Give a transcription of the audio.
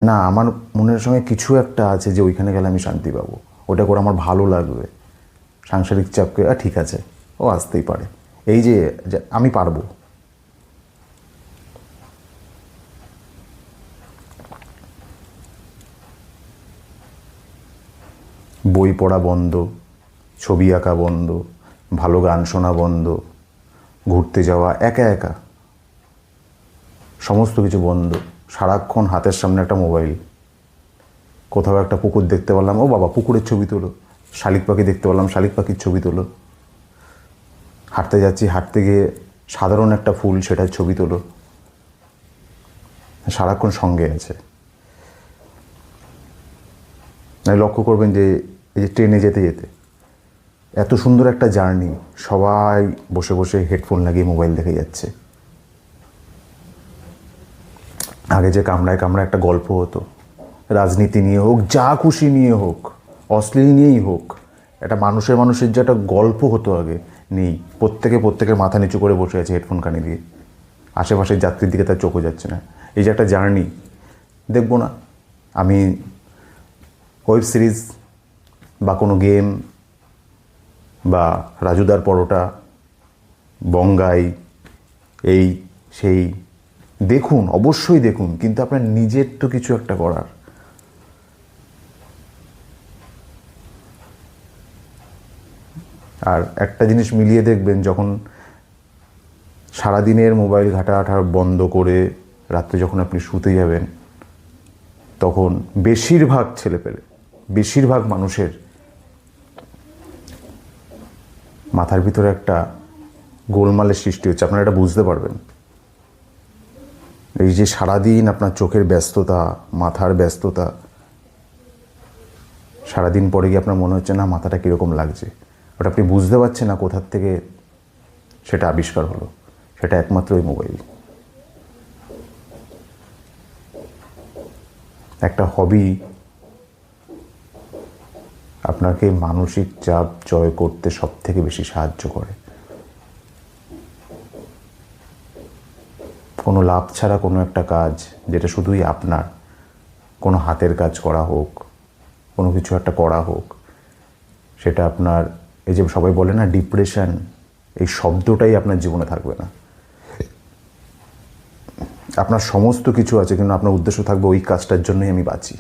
না, আমার মনের সঙ্গে কিছু একটা আছে যে ওইখানে গেলে আমি শান্তি পাবো, ওটা করে আমার ভালো লাগবে। সাংসারিক চাপকে ঠিক আছে, ও আসতেই পারে, এই যে আমি পারবো। বই পড়া বন্ধ, ছবি আঁকা বন্ধ, ভালো গান শোনা বন্ধ, ঘুরতে যাওয়া একা একা, সমস্ত কিছু বন্ধ। সারাক্ষণ হাতের সামনে একটা মোবাইল। কোথাও একটা পুকুর দেখতে পারলাম, ও বাবা পুকুরের ছবি তোলো। শালিক পাখি দেখতে পারলাম, শালিক পাখির ছবি তোলো। হাঁটতে যাচ্ছি, হাঁটতে গিয়ে সাধারণ একটা ফুল, সেটার ছবি তোলো। সারাক্ষণ সঙ্গে আছে। লক্ষ্য করবেন যে এই যে ট্রেনে যেতে যেতে এত সুন্দর একটা জার্নি, সবাই বসে বসে হেডফোন লাগিয়ে মোবাইল দেখে যাচ্ছে। আগে যে কামরায় কামরায় একটা গল্প হতো, রাজনীতি নিয়ে হোক, যা খুশি নিয়ে হোক, অশ্লীল নিয়েই হোক, একটা মানুষের মানুষের যে একটা গল্প হতো আগে, নেই। প্রত্যেকের মাথা নিচু করে বসে আছে হেডফোন কানে দিয়ে, আশেপাশের যাত্রীর দিকে তার চোখও যাচ্ছে না। এই যে একটা জার্নি, দেখবো না আমি ওয়েব সিরিজ বা কোনো গেম বা রাজুদার পরোটা, বঙ্গাই, এই সেই, দেখুন, অবশ্যই দেখুন, কিন্তু আপনার নিজের তো কিছু একটা করার। আর একটা জিনিস মিলিয়ে দেখবেন, যখন সারাদিনের মোবাইল ঘাটাঘাটা বন্ধ করে রাত্রে যখন আপনি শুতে যাবেন, তখন বেশিরভাগ ছেলেপেলে, বেশিরভাগ মানুষের মাথার ভিতরে একটা গোলমালের সৃষ্টি হচ্ছে। আপনারা এটা বুঝতে পারবেন। এই যে সারাদিন আপনার চোখের ব্যস্ততা, মাথার ব্যস্ততা, সারাদিন পরে গিয়ে আপনার মনে হচ্ছে না মাথাটা কীরকম লাগছে, ওটা আপনি বুঝতে পারছেন না কোথার থেকে সেটা আবিষ্কার হলো। সেটা একমাত্র ওই মোবাইল। একটা হবি আপনাকে মানসিক চাপ জয় করতে সব থেকে বেশি সাহায্য করে। কোনো লাভ ছাড়া কোনো একটা কাজ, যেটা শুধুই আপনার, কোনো হাতের কাজ করা হোক, কোনো কিছু একটা করা হোক, সেটা আপনার, এই যে সবাই বলে না ডিপ্রেশন, এই শব্দটাই আপনার জীবনে থাকবে না। আপনার সমস্ত কিছু আছে, কিন্তু আপনার উদ্দেশ্য থাকবে ওই কাজটার জন্যই আমি বাঁচি।